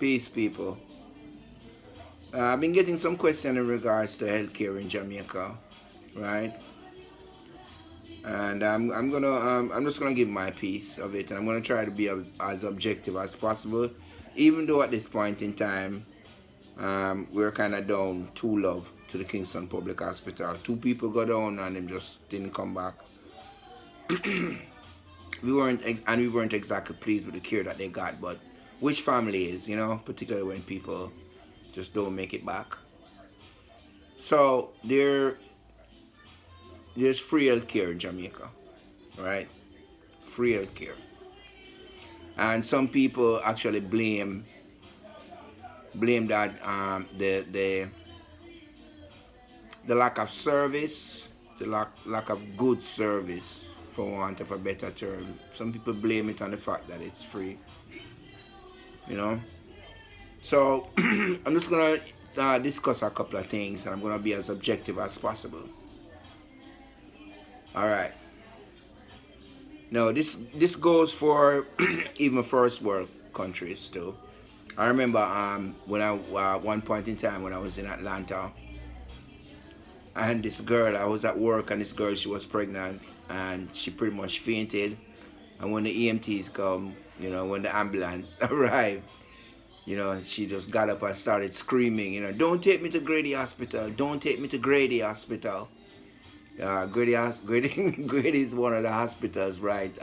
Peace, people. I've been getting some questions in regards to healthcare in Jamaica, right? And I'm just gonna give my piece of it, and I'm gonna try to be as objective as possible, even though at this point in time, we're kind of down two love to the Kingston Public Hospital. Two people got down and them just didn't come back. We weren't exactly pleased with the care that they got, but which family is, particularly when people just don't make it back. So there's free healthcare in Jamaica, right? Free healthcare, and some people actually blame that the lack of service, the lack of good service, for want of a better term. Some people blame it on the fact that it's free, you know. So I'm just gonna discuss a couple of things, and I'm gonna be as objective as possible. All right. No, this goes for even first world countries too. I remember when I one point in time when I was in Atlanta, and this girl, I was at work, and this girl, she was pregnant, and she pretty much fainted. And when the EMTs come, when the ambulance arrived, she just got up and started screaming, don't take me to Grady Hospital, don't take me to Grady Hospital. Grady is one of the hospitals, right,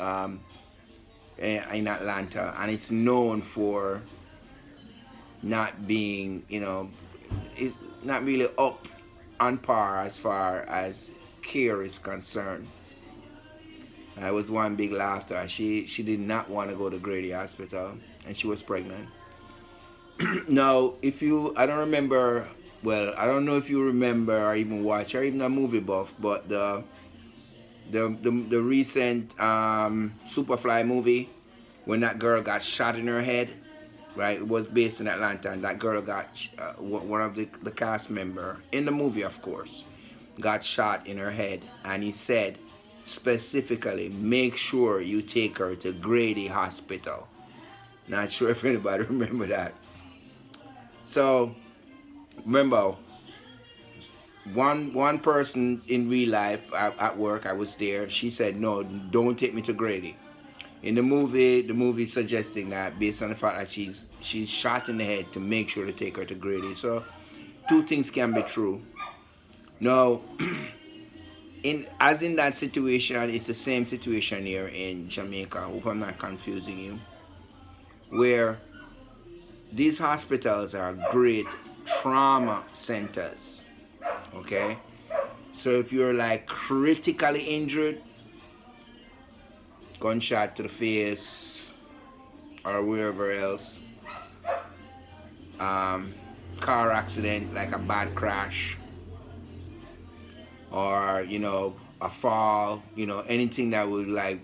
in Atlanta, and it's known for not being, it's not really up on par as far as care is concerned. It was one big laughter. She did not want to go to Grady Hospital, and she was pregnant. Now, I don't remember. Well, I don't know if you remember or even watch or even a movie buff, but the recent Superfly movie, when that girl got shot in her head, right? It was based in Atlanta, and that girl got one of the cast member in the movie, of course, got shot in her head, and he said specifically, make sure you take her to Grady Hospital. Not sure if anybody remember that. So remember, one person in real life at work, I was there. She said, "No, don't take me to Grady." In the movie suggesting that based on the fact that she's shot in the head to make sure to take her to Grady. So two things can be true. No, in that situation, it's the same situation here in Jamaica. I hope I'm not confusing you. Where these hospitals are great trauma centers. Okay, so if you're like critically injured, gunshot to the face or wherever else, um, car accident like a bad crash, or a fall, anything that would like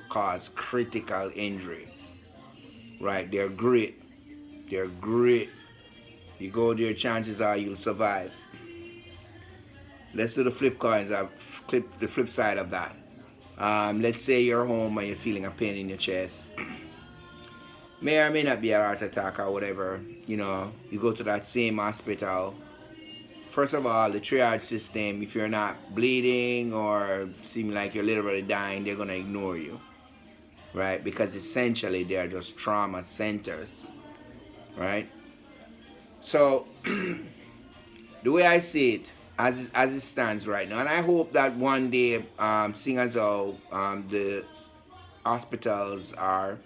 cause critical injury, right? They're great. You go there, chances are you'll survive. Let's do the flip coins. The flip side of that. Let's say you're home and you're feeling a pain in your chest. May or may not be a heart attack or whatever. You go to that same hospital. First of all, the triage system, if you're not bleeding or seem like you're literally dying, they're going to ignore you, right? Because essentially they're just trauma centers, right? So the way I see it, as it stands right now, and I hope that one day, seeing as how the hospitals are,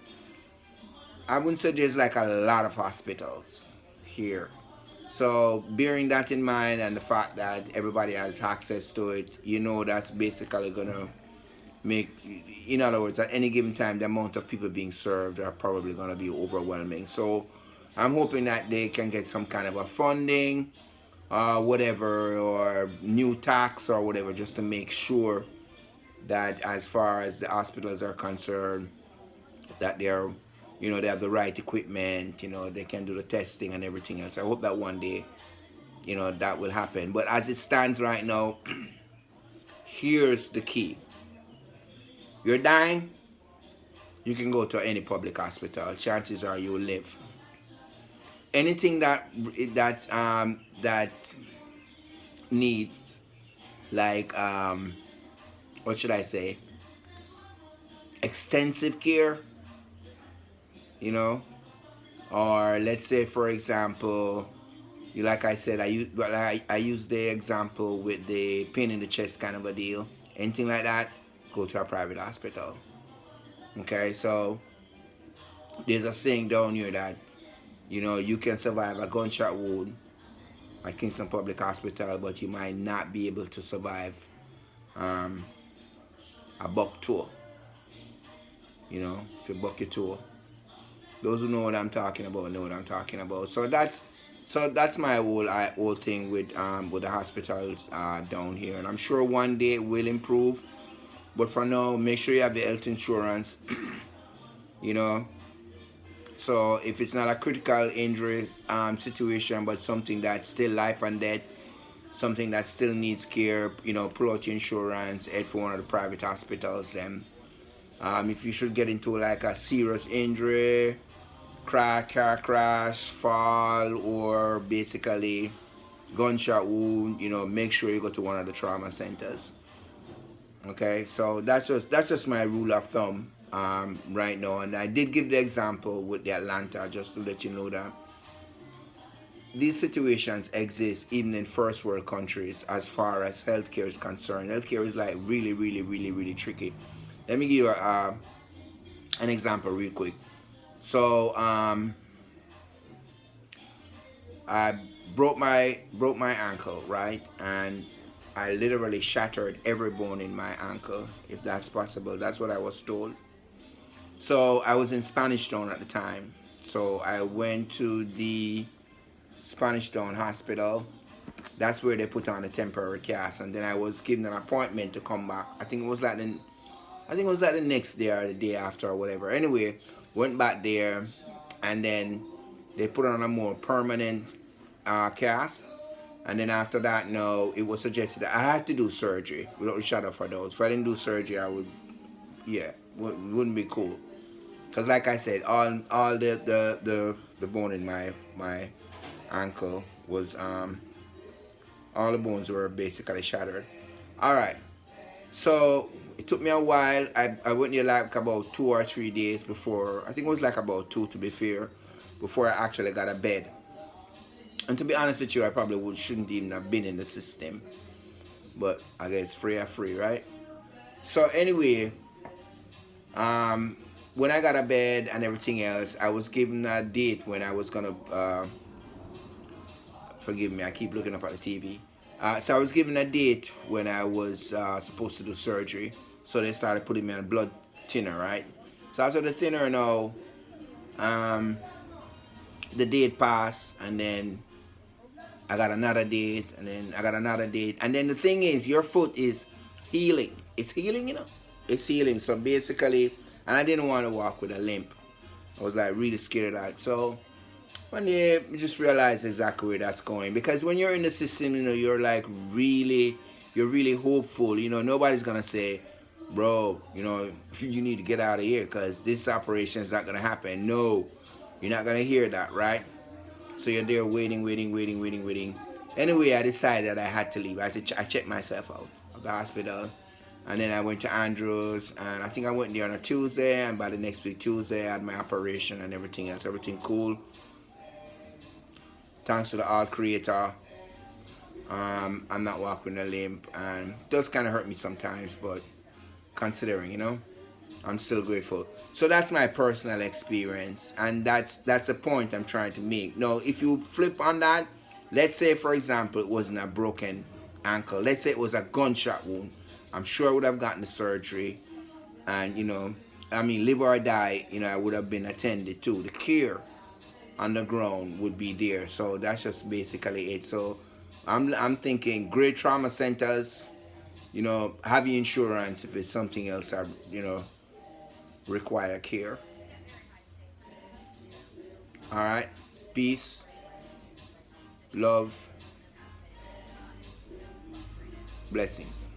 I wouldn't say there's like a lot of hospitals here. So bearing that in mind, and the fact that everybody has access to it, that's basically gonna make, in other words, at any given time, the amount of people being served are probably gonna be overwhelming. So I'm hoping that they can get some kind of a funding, whatever, or new tax or whatever, just to make sure that as far as the hospitals are concerned, that they have the right equipment, they can do the testing and everything else. I hope that one day, that will happen. But as it stands right now, here's the key. You're dying, you can go to any public hospital. Chances are you will live. anything that needs, like, what should I say, extensive care, you know, or let's say, for example, like I said, I use the example with the pain in the chest kind of a deal. Anything like that, go to a private hospital. Okay, so there's a saying down here that, you can survive a gunshot wound at Kingston Public Hospital, but you might not be able to survive um, a buck toe. If you buck your toe, those who know what I'm talking about know what I'm talking about. So that's my whole thing with the hospitals down here, and I'm sure one day it will improve. But for now, make sure you have the health insurance. you know. So if it's not a critical injury situation, but something that's still life and death, something that still needs care, pull out your insurance, head for one of the private hospitals. And if you should get into like a serious injury, car crash, fall, or basically gunshot wound, make sure you go to one of the trauma centers. Okay, so that's just my rule of thumb right now. And I did give the example with the Atlanta just to let you know that these situations exist even in first world countries as far as healthcare is concerned. Healthcare is like really, really, really, really tricky. Let me give you an example real quick. So I broke my ankle, right? And I literally shattered every bone in my ankle, if that's possible. That's what I was told. So I was in Spanish Town at the time. So I went to the Spanish Town Hospital. That's where they put on a temporary cast, and then I was given an appointment to come back. I think it was like the next day or the day after or whatever. Anyway, went back there, and then they put on a more permanent cast. And then after that, no, it was suggested that I had to do surgery without a shadow for those. If I didn't do surgery, I would, yeah, wouldn't be cool. Cause like I said, all the bone in my ankle was all the bones were basically shattered. All right, so it took me a while. I went there like about 2 or 3 days before. I think it was like about two, to be fair, before I actually got a bed. And to be honest with you, I probably shouldn't even have been in the system. But I guess free are free, right? So anyway, um, when I got a bed and everything else, I was given a date when I was gonna. Forgive me, I keep looking up at the TV. So I was given a date when I was supposed to do surgery. So they started putting me on a blood thinner, right? So after the thinner, now, um, the date passed, and then I got another date, and then I got another date. And then the thing is, your foot is healing. It's healing. It's healing. So basically, and I didn't want to walk with a limp. I was like really scared of that. So one day, I just realized exactly where that's going. Because when you're in the system, you're like you're really hopeful. Nobody's going to say, bro, you need to get out of here because this operation is not going to happen. No, you're not going to hear that, right? So you're there waiting, waiting, waiting, waiting, waiting. Anyway, I decided I had to leave. I checked myself out of the hospital. And then I went to Andrews, and I think I went there on a Tuesday, and by the next week Tuesday I had my operation and everything else. Everything cool. Thanks to the All Creator. I'm not walking a limp, and it does kind of hurt me sometimes, but considering, I'm still grateful. So that's my personal experience, and that's the point I'm trying to make. Now, if you flip on that, let's say for example it wasn't a broken ankle. Let's say it was a gunshot wound. I'm sure I would have gotten the surgery, and live or die, I would have been attended to. The care on the ground would be there. So that's just basically it. So I'm thinking great trauma centers. Have your insurance if it's something else that require care. All right. Peace, love, blessings.